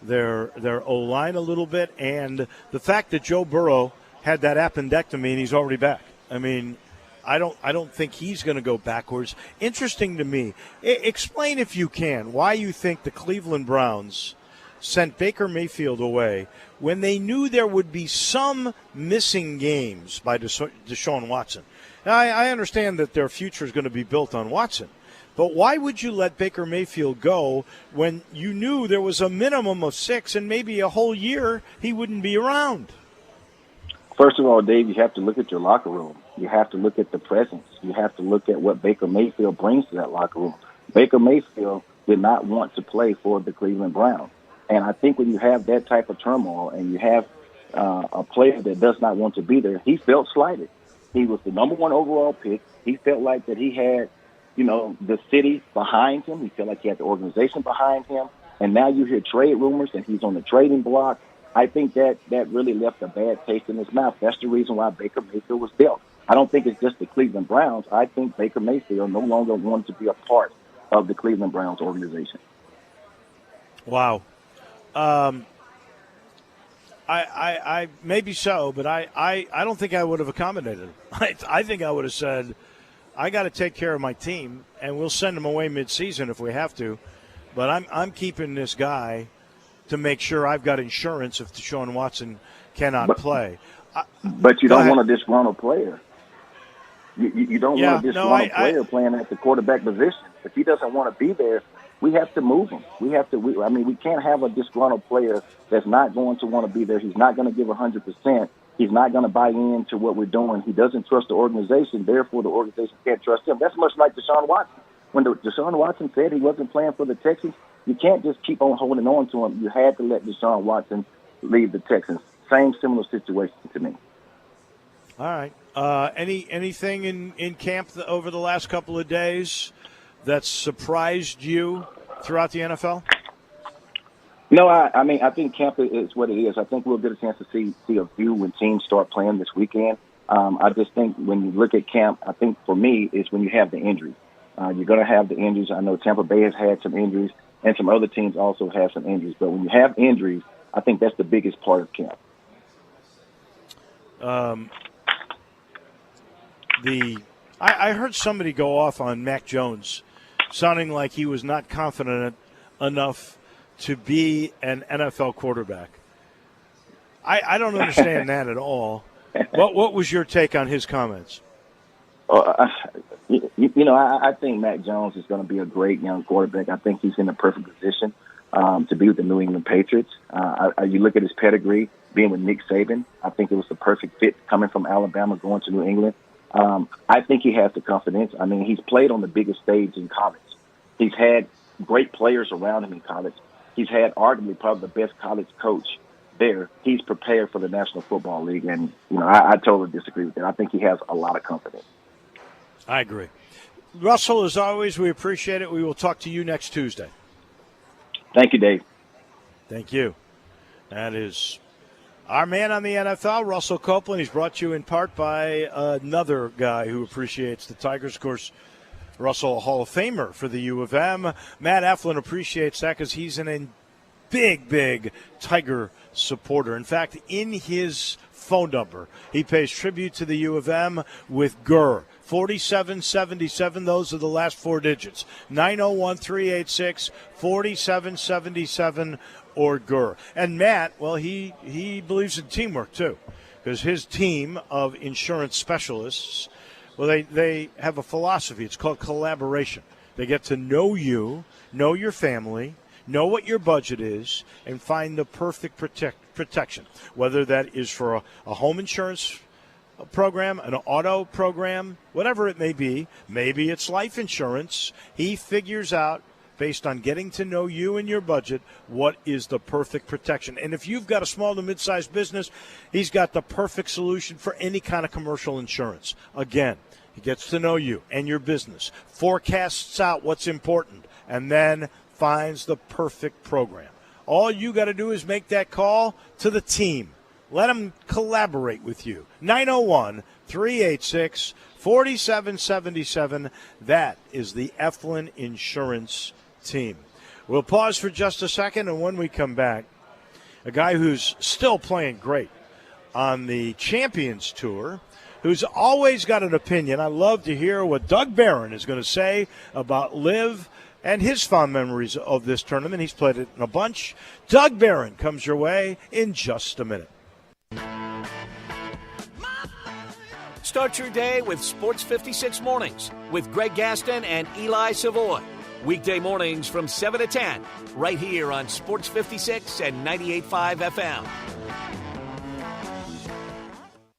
their O-line a little bit, and the fact that Joe Burrow had that appendectomy and he's already back. I mean, I don't think he's going to go backwards. Interesting to me. Explain, if you can, why you think the Cleveland Browns sent Baker Mayfield away when they knew there would be some missing games by Deshaun Watson. Now, I understand that their future is going to be built on Watson, but why would you let Baker Mayfield go when you knew there was a minimum of 6 and maybe a whole year he wouldn't be around? First of all, Dave, you have to look at your locker room. You have to look at the presence. You have to look at what Baker Mayfield brings to that locker room. Baker Mayfield did not want to play for the Cleveland Browns. And I think when you have that type of turmoil and you have a player that does not want to be there, he felt slighted. He was the number 1 overall pick. He felt like that he had, the city behind him. He felt like he had the organization behind him. And now you hear trade rumors and he's on the trading block. I think that really left a bad taste in his mouth. That's the reason why Baker Mayfield was dealt. I don't think it's just the Cleveland Browns. I think Baker Mayfield no longer wanted to be a part of the Cleveland Browns organization. Wow. I maybe so, but I don't think I would have accommodated him. I think I would have said, I got to take care of my team, and we'll send him away mid-season if we have to. But I'm keeping this guy to make sure I've got insurance if Deshaun Watson cannot play. But you don't want a disgruntled player. You don't want a disgruntled player playing at the quarterback position. If he doesn't want to be there, we have to move him. We can't have a disgruntled player that's not going to want to be there. He's not going to give 100%. He's not going to buy into what we're doing. He doesn't trust the organization. Therefore, the organization can't trust him. That's much like Deshaun Watson. When Deshaun Watson said he wasn't playing for the Texans, you can't just keep on holding on to him. You had to let Deshaun Watson leave the Texans. Same similar situation to me. All right. Anything in camp over the last couple of days that surprised you throughout the NFL? No, I think camp is what it is. I think we'll get a chance to see a few when teams start playing this weekend. I just think when you look at camp, I think for me is when you have the injuries. You're going to have the injuries. I know Tampa Bay has had some injuries, and some other teams also have some injuries. But when you have injuries, I think that's the biggest part of camp. I heard somebody go off on Mac Jones, sounding like he was not confident enough to be an NFL quarterback. I don't understand that at all. What was your take on his comments? I think Mac Jones is going to be a great young quarterback. I think he's in the perfect position to be with the New England Patriots. You look at his pedigree, being with Nick Saban, I think it was the perfect fit coming from Alabama, going to New England. I think he has the confidence. I mean, he's played on the biggest stage in college. He's had great players around him in college. He's had arguably probably the best college coach there. He's prepared for the National Football League, and I totally disagree with that. I think he has a lot of confidence. I agree. Russell, as always, we appreciate it. We will talk to you next Tuesday. Thank you, Dave. Thank you. That is our man on the NFL, Russell Copeland. He's brought to you in part by another guy who appreciates the Tigers. Of course, Russell, a Hall of Famer for the U of M. Matt Eflin appreciates that because he's a big Tiger supporter. In fact, in his phone number, he pays tribute to the U of M with GUR. 4777, those are the last 4 digits. 901-386-4777 or GUR. And Matt, well, he believes in teamwork too, because his team of insurance specialists, well, they have a philosophy. It's called collaboration. They get to know you, know your family, know what your budget is, and find the perfect protection, whether that is for a home insurance program, an auto program, whatever it may be. Maybe it's life insurance. He figures out, based on getting to know you and your budget, what is the perfect protection. And if you've got a small to mid-sized business, he's got the perfect solution for any kind of commercial insurance. Again, he gets to know you and your business, forecasts out what's important, and then finds the perfect program. All you got to do is make that call to the team. Let them collaborate with you. 901-386-4777. That is the Eflin Insurance team. We'll pause for just a second, and when we come back, a guy who's still playing great on the Champions Tour, who's always got an opinion. I love to hear what Doug Barron is going to say about Liv and his fond memories of this tournament. He's played it in a bunch. Doug Barron comes your way in just a minute. Start your day with Sports 56 Mornings with Greg Gaston and Eli Savoy. Weekday mornings from 7 to 10, right here on Sports 56 and 98.5 FM.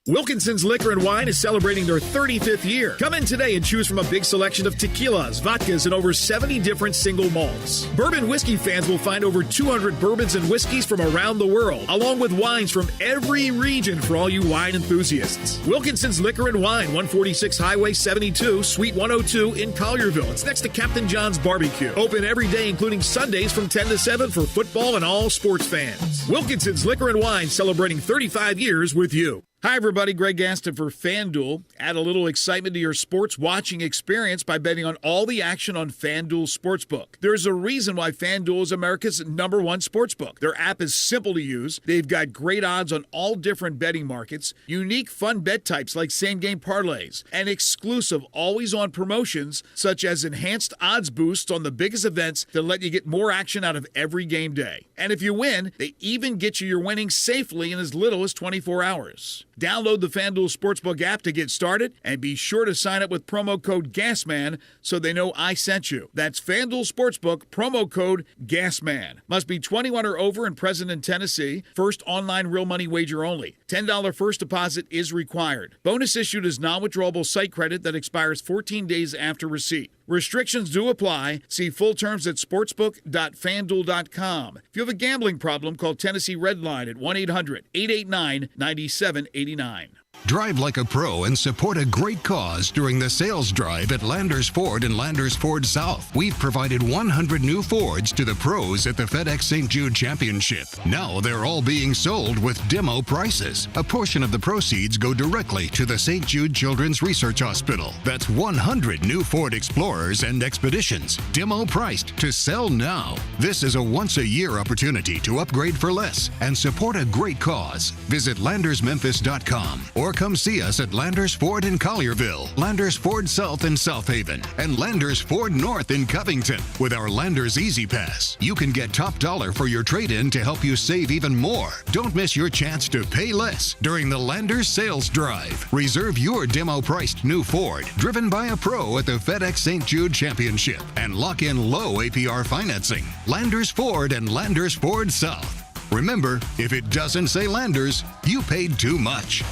Wilkinson's Liquor and Wine is celebrating their 35th year. Come in today and choose from a big selection of tequilas, vodkas, and over 70 different single malts. Bourbon whiskey fans will find over 200 bourbons and whiskeys from around the world, along with wines from every region for all you wine enthusiasts. Wilkinson's Liquor and Wine, 146 Highway 72, Suite 102 in Collierville. It's next to Captain John's Barbecue. Open every day, including Sundays from 10 to 7 for football and all sports fans. Wilkinson's Liquor and Wine, celebrating 35 years with you. Hi, everybody. Greg Gaston for FanDuel. Add a little excitement to your sports watching experience by betting on all the action on FanDuel Sportsbook. There's a reason why FanDuel is America's #1 sportsbook. Their app is simple to use. They've got great odds on all different betting markets, unique fun bet types like same-game parlays, and exclusive always-on promotions such as enhanced odds boosts on the biggest events that let you get more action out of every game day. And if you win, they even get you your winnings safely in as little as 24 hours. Download the FanDuel Sportsbook app to get started, and be sure to sign up with promo code GASMAN so they know I sent you. That's FanDuel Sportsbook, promo code GASMAN. Must be 21 or over and present in Tennessee. First online real money wager only. $10 first deposit is required. Bonus issued as non-withdrawable site credit that expires 14 days after receipt. Restrictions do apply. See full terms at sportsbook.fanduel.com. If you have a gambling problem, call Tennessee Redline at 1-800-889-9789. Drive like a pro and support a great cause during the sales drive at Landers Ford and Landers Ford South. We've provided 100 new Fords to the pros at the FedEx St. Jude Championship. Now they're all being sold with demo prices. A portion of the proceeds go directly to the St. Jude Children's Research Hospital. That's 100 new Ford Explorers and Expeditions, demo priced to sell now. This is a once-a-year opportunity to upgrade for less and support a great cause. Visit LandersMemphis.com or come see us at Landers Ford in Collierville, Landers Ford South in South Haven, and Landers Ford North in Covington. With our Landers Easy Pass, you can get top dollar for your trade-in to help you save even more. Don't miss your chance to pay less during the Landers Sales Drive. Reserve your demo-priced new Ford, driven by a pro at the FedEx St. Jude Championship, and lock in low APR financing. Landers Ford and Landers Ford South. Remember, if it doesn't say Landers, you paid too much.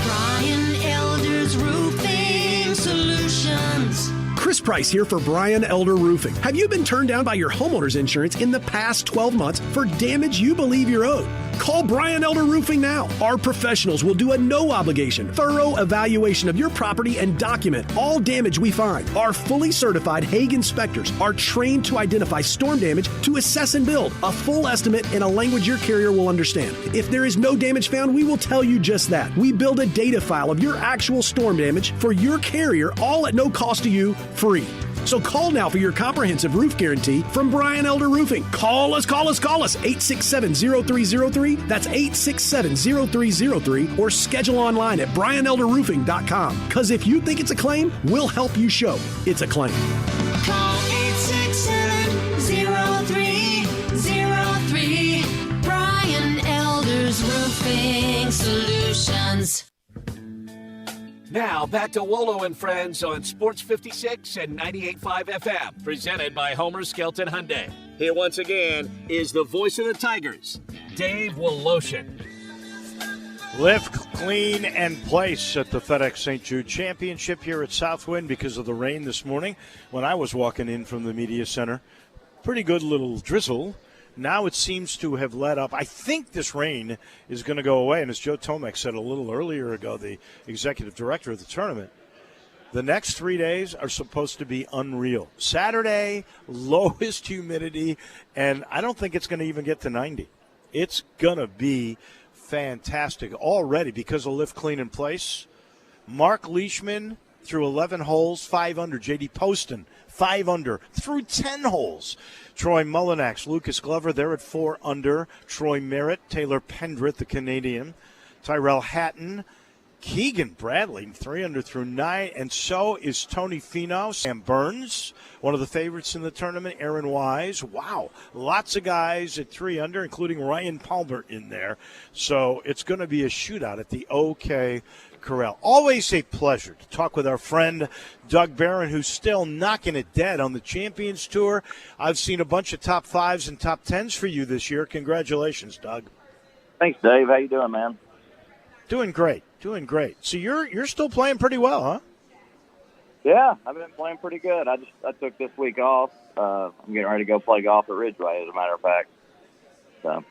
Brian Elder's Roofing Solutions. Chris Price here for Brian Elder Roofing. Have you been turned down by your homeowner's insurance in the past 12 months for damage you believe you're owed? Call Brian Elder Roofing now. Our professionals will do a no-obligation, thorough evaluation of your property and document all damage we find. Our fully certified Hague inspectors are trained to identify storm damage to assess and build a full estimate in a language your carrier will understand. If there is no damage found, we will tell you just that. We build a data file of your actual storm damage for your carrier, all at no cost to you, free. So call now for your comprehensive roof guarantee from Brian Elder Roofing. Call us. 867-0303. That's 867-0303. Or schedule online at brianelderroofing.com. Because if you think it's a claim, we'll help you show it's a claim. Call 867-0303. Brian Elder's Roofing Solutions. Now, back to Wolo and Friends on Sports 56 and 98.5 FM, presented by Homer Skelton Hyundai. Here once again is the voice of the Tigers, Dave Woloshin. Lift, clean, and place at the FedEx St. Jude Championship here at Southwind because of the rain this morning when I was walking in from the media center. Pretty good little drizzle. Now it seems to have let up. I think this rain is going to go away. And as Joe Tomek said a little earlier ago, the executive director of the tournament, the next 3 days are supposed to be unreal. Saturday, lowest humidity, and I don't think it's going to even get to 90. It's going to be fantastic already because of Lift, Clean, and Place. Mark Leishman through 11 holes, 5 under. J.D. Poston, 5 under, through 10 holes. Troy Mullinax, Lucas Glover, they're at 4 under. Troy Merritt, Taylor Pendrith, the Canadian. Tyrell Hatton, Keegan Bradley, 3 under through 9, and so is Tony Finau, Sam Burns, one of the favorites in the tournament, Aaron Wise. Wow, lots of guys at 3 under, including Ryan Palmer in there. So it's going to be a shootout at the OK Corral. Always a pleasure to talk with our friend Doug Barron, who's still knocking it dead on the Champions Tour. I've seen a bunch of top 5s and top 10s for you this year. Congratulations, Doug. Thanks, Dave. How you doing, man? Doing great. So you're still playing pretty well, huh? Yeah, I've been playing pretty good. I took this week off. I'm getting ready to go play golf at Ridgeway, as a matter of fact. So,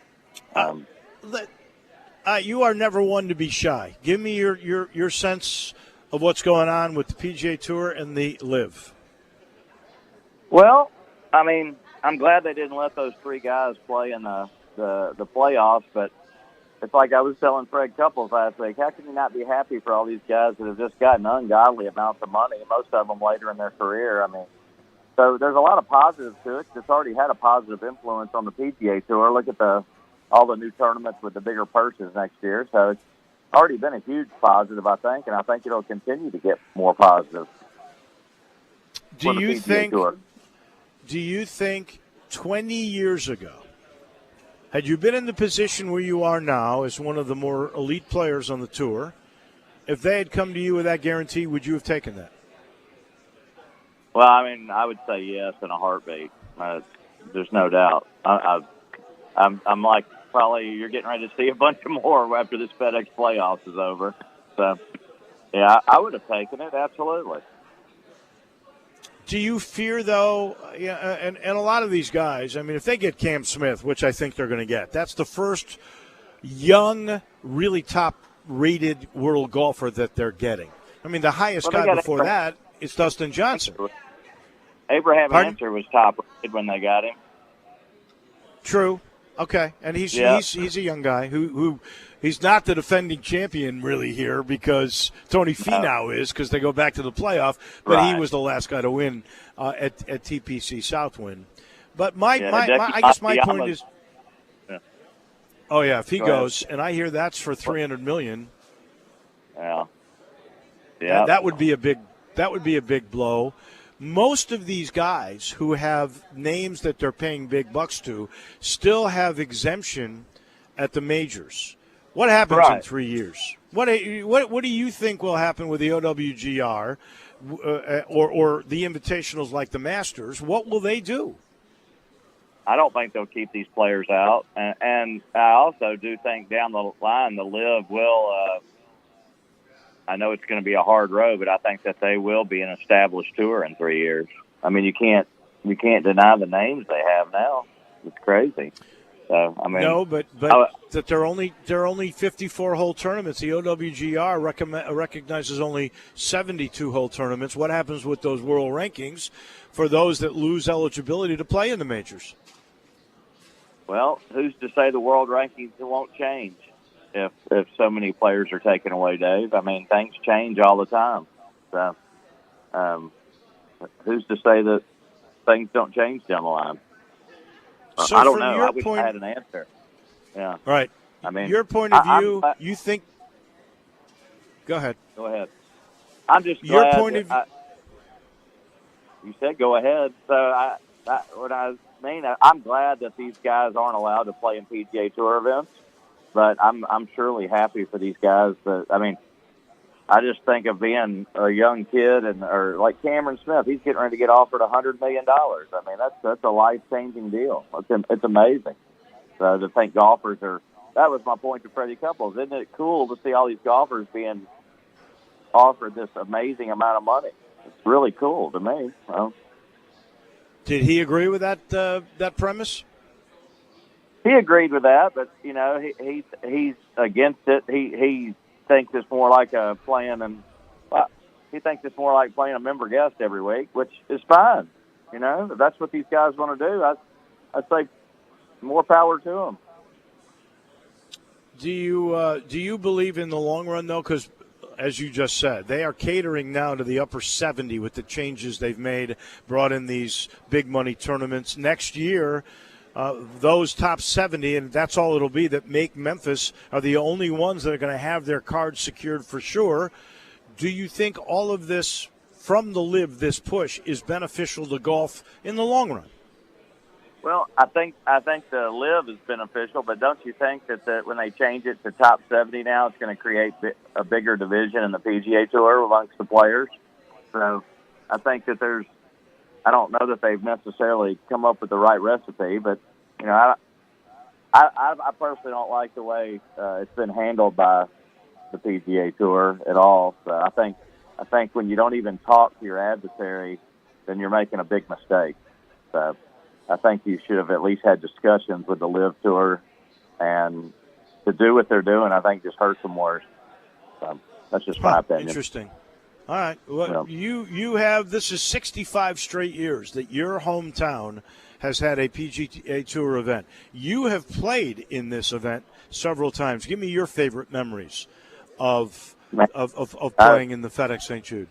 you are never one to be shy. Give me your sense of what's going on with the PGA Tour and the LIV. Well, I mean, I'm glad they didn't let those 3 guys play in the playoffs, but it's like I was telling Fred Couples last week, how can you not be happy for all these guys that have just gotten ungodly amounts of money, most of them later in their career? I mean, so there's a lot of positives to it. It's already had a positive influence on the PGA Tour. Look at all the new tournaments with the bigger purses next year. So it's already been a huge positive, I think, and I think it'll continue to get more positive. Do you think 20 years ago, had you been in the position where you are now as one of the more elite players on the tour, if they had come to you with that guarantee, would you have taken that? Well, I mean, I would say yes in a heartbeat. There's no doubt. I'm like, probably you're getting ready to see a bunch of more after this FedEx playoffs is over. So, yeah, I would have taken it, absolutely. Do you fear, though, and a lot of these guys, I mean, if they get Cam Smith, which I think they're going to get, that's the first young, really top-rated world golfer that they're getting. I mean, the highest guy before that is Dustin Johnson. Abraham Answer was top-rated when they got him. True. Okay, and he's a young guy who he's not the defending champion really here because Tony Finau is because they go back to the playoff, but He was the last guy to win at TPC Southwind. But I guess my point is, if he goes, and I hear that's for $300 million. Yeah, that would be a big blow. Most of these guys who have names that they're paying big bucks to still have exemption at the majors. What happens in 3 years? What do you think will happen with the OWGR or the invitationals like the Masters? What will they do? I don't think they'll keep these players out, and I also do think down the line the LIV will. I know it's going to be a hard road, but I think that they will be an established tour in 3 years. I mean, you can't deny the names they have now. It's crazy. So I mean, no, but that they're only 54-hole tournaments. The OWGR recognizes only 72-hole tournaments. What happens with those world rankings for those that lose eligibility to play in the majors? Well, who's to say the world rankings won't change? If so many players are taken away, Dave. I mean, things change all the time. So, who's to say that things don't change down the line? So I don't know. Your I wish point, I had an answer. Yeah. Right. I mean, your point of view, you think. Go ahead. Go ahead. I'm just glad. Your point of you said go ahead. So what I mean, I'm glad that these guys aren't allowed to play in PGA Tour events. But I'm surely happy for these guys. But I mean, I just think of being a young kid or like Cameron Smith, he's getting ready to get offered $100 million. I mean, that's a life-changing deal. It's amazing. So to think golfers that was my point to Freddie Couples. Isn't it cool to see all these golfers being offered this amazing amount of money? It's really cool to me. Well, did he agree with that premise? He agreed with that, but he's against it. He thinks it's more like he thinks it's more like playing a member guest every week, which is fine. If that's what these guys want to do, I'd say more power to them. Do you believe in the long run though? Because as you just said, they are catering now to the upper 70 with the changes they've made, brought in these big money tournaments next year. those top 70, and that's all it'll be, that make Memphis are the only ones that are going to have their cards secured for sure. Do you think all of this from the LIV, this push, is beneficial to golf in the long run? Well, I think the LIV is beneficial, but don't you think that when they change it to top 70 now, it's going to create a bigger division in the PGA Tour amongst the players? So I think that I don't know that they've necessarily come up with the right recipe, but I personally don't like the way it's been handled by the PGA Tour at all. So I think when you don't even talk to your adversary, then you're making a big mistake. So I think you should have at least had discussions with the LIV Tour, and to do what they're doing, I think just hurts them worse. So that's just my opinion. Interesting. All right. Well, you have, this is 65 straight years that your hometown has had a PGA Tour event. You have played in this event several times. Give me your favorite memories of playing in the FedEx St. Jude.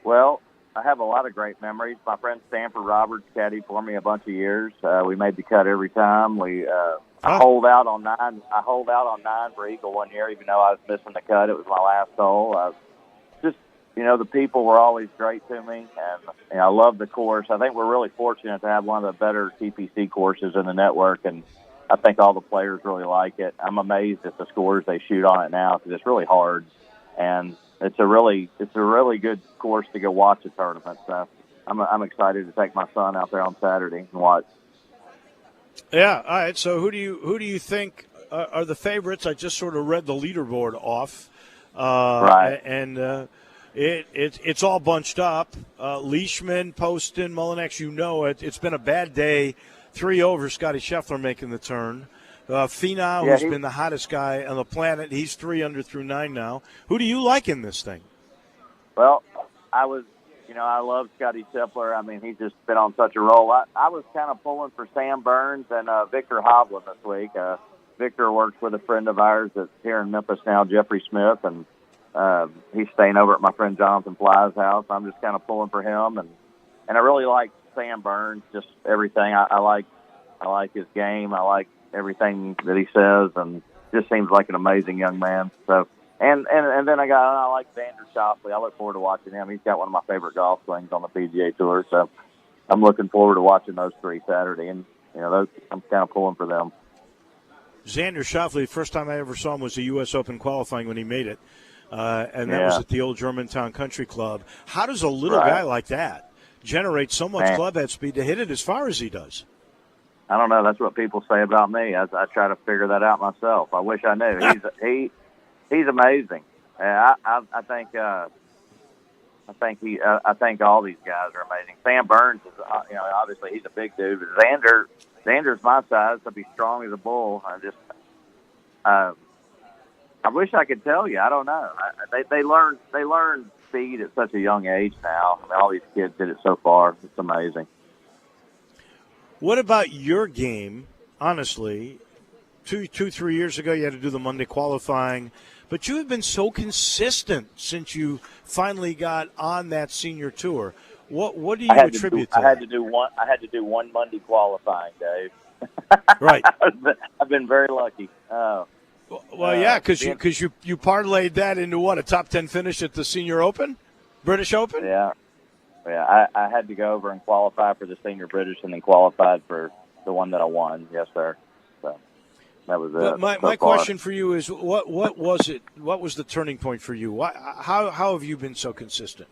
Well, I have a lot of great memories. My friend Stanford Roberts caddied for me a bunch of years. We made the cut every time. I holed out on 9. I holed out on 9 for Eagle one year, even though I was missing the cut. It was my last hole. The people were always great to me, and I love the course. I think we're really fortunate to have one of the better TPC courses in the network, and I think all the players really like it. I'm amazed at the scores they shoot on it now because it's really hard, and it's a really good course to go watch a tournament. So I'm excited to take my son out there on Saturday and watch. Yeah. All right. So who do you think are the favorites? I just sort of read the leaderboard off. Right. And it's all bunched up. Leishman, Poston, Mullinax. It's been a bad day. 3 over. Scotty Scheffler making the turn. Finau, who's been the hottest guy on the planet, he's 3 under through 9 now. Who do you like in this thing? Well, I love Scotty Scheffler. I mean, he's just been on such a roll. I was kind of pulling for Sam Burns and Victor Hovland this week. Victor works with a friend of ours that's here in Memphis now, Jeffrey Smith, and he's staying over at my friend Jonathan Fly's house. I'm just kind of pulling for him, and I really like Sam Burns. Just everything. I like his game. I like everything that he says, and just seems like an amazing young man. So, and then I like Xander Schauffele. I look forward to watching him. He's got one of my favorite golf swings on the PGA Tour. So, I'm looking forward to watching those 3 Saturday, and I'm kind of pulling for them. Xander Schauffele, first time I ever saw him was the U.S. Open qualifying when he made it. And that was at the old Germantown Country Club. How does a little guy like that generate so much club head speed to hit it as far as he does? I don't know. That's what people say about me. I try to figure that out myself. I wish I knew. He's amazing. I think all these guys are amazing. Sam Burns is, obviously he's a big dude. But Xander's my size. He'll be strong as a bull. I wish I could tell you. I don't know. They learn speed at such a young age now. I mean, all these kids did it so far. It's amazing. What about your game? Honestly, 3 years ago, you had to do the Monday qualifying, but you have been so consistent since you finally got on that senior tour. What do you attribute to that? I had to do one Monday qualifying, Dave. Right. I've been very lucky. Well, yeah, because you parlayed that into a top 10 finish at the Senior Open, British Open. Yeah. I had to go over and qualify for the Senior British, and then qualified for the one that I won. Yes, sir. So that was it. My question for you is, what was it? What was the turning point for you? How have you been so consistent?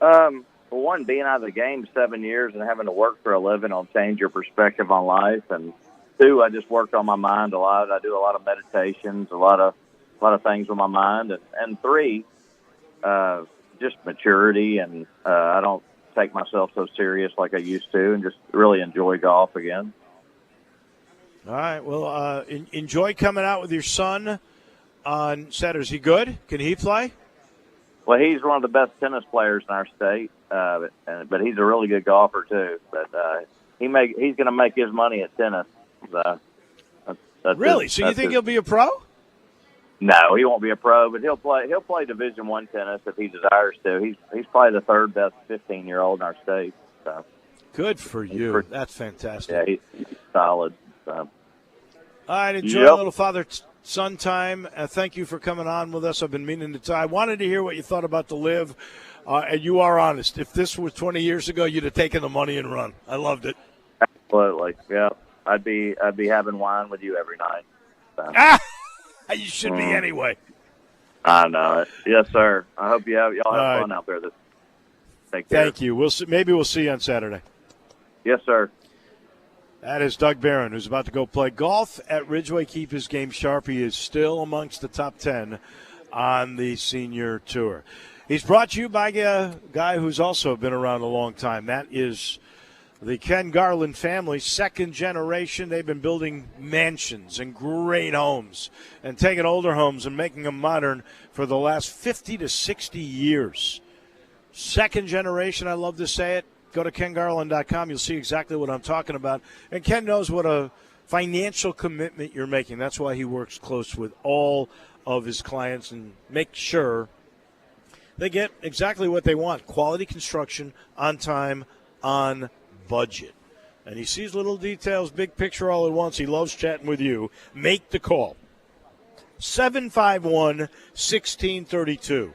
For one, being out of the game 7 years and having to work for a living will change your perspective on life, and 2, I just worked on my mind a lot. I do a lot of meditations, a lot of things with my mind, and 3, just maturity, and I don't take myself so serious like I used to, and just really enjoy golf again. All right. Well, enjoy coming out with your son on Saturday. Is he good? Can he play? Well, he's one of the best tennis players in our state, but he's a really good golfer too. But he's going to make his money at tennis. That's really? So you think he'll be a pro? No, he won't be a pro, but he'll play Division I tennis if he desires to. He's probably the 3rd best 15-year-old in our state. So Good for you. That's fantastic. Yeah, he's solid. All right, enjoy a little father-son time. Thank you for coming on with us. I've been meaning to tell. I wanted to hear what you thought about the Live, and you are honest. If this was 20 years ago, you'd have taken the money and run. I loved it. Absolutely. Yeah, I'd be having wine with you every night. So. You should be anyway. I know it. Yes, sir. I hope y'all have fun out there. Take care. Thank you. Maybe we'll see you on Saturday. Yes, sir. That is Doug Barron, who's about to go play golf at Ridgeway. Keep his game sharp. He is still amongst the top 10 on the senior tour. He's brought to you by a guy who's also been around a long time. That is the Ken Garland family, second generation. They've been building mansions and great homes and taking older homes and making them modern for the last 50 to 60 years. Second generation, I love to say it. Go to KenGarland.com. You'll see exactly what I'm talking about. And Ken knows what a financial commitment you're making. That's why he works close with all of his clients and makes sure they get exactly what they want. Quality construction, on time, on budget. And he sees little details, big picture all at once. He loves chatting with you. Make the call. 751-1632.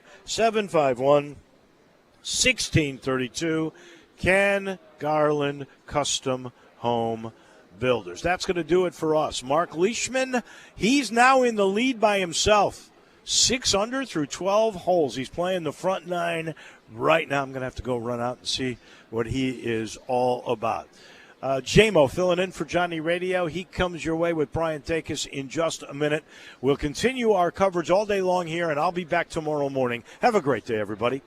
751-1632. Ken Garland Custom Home Builders. That's going to do it for us. Mark Leishman, he's now in the lead by himself. 6 under through 12 holes. He's playing the front 9 right now. I'm going to have to go run out and see what he is all about. J-Mo filling in for Johnny Radio. He comes your way with Brian Takis in just a minute. We'll continue our coverage all day long here, and I'll be back tomorrow morning. Have a great day, everybody.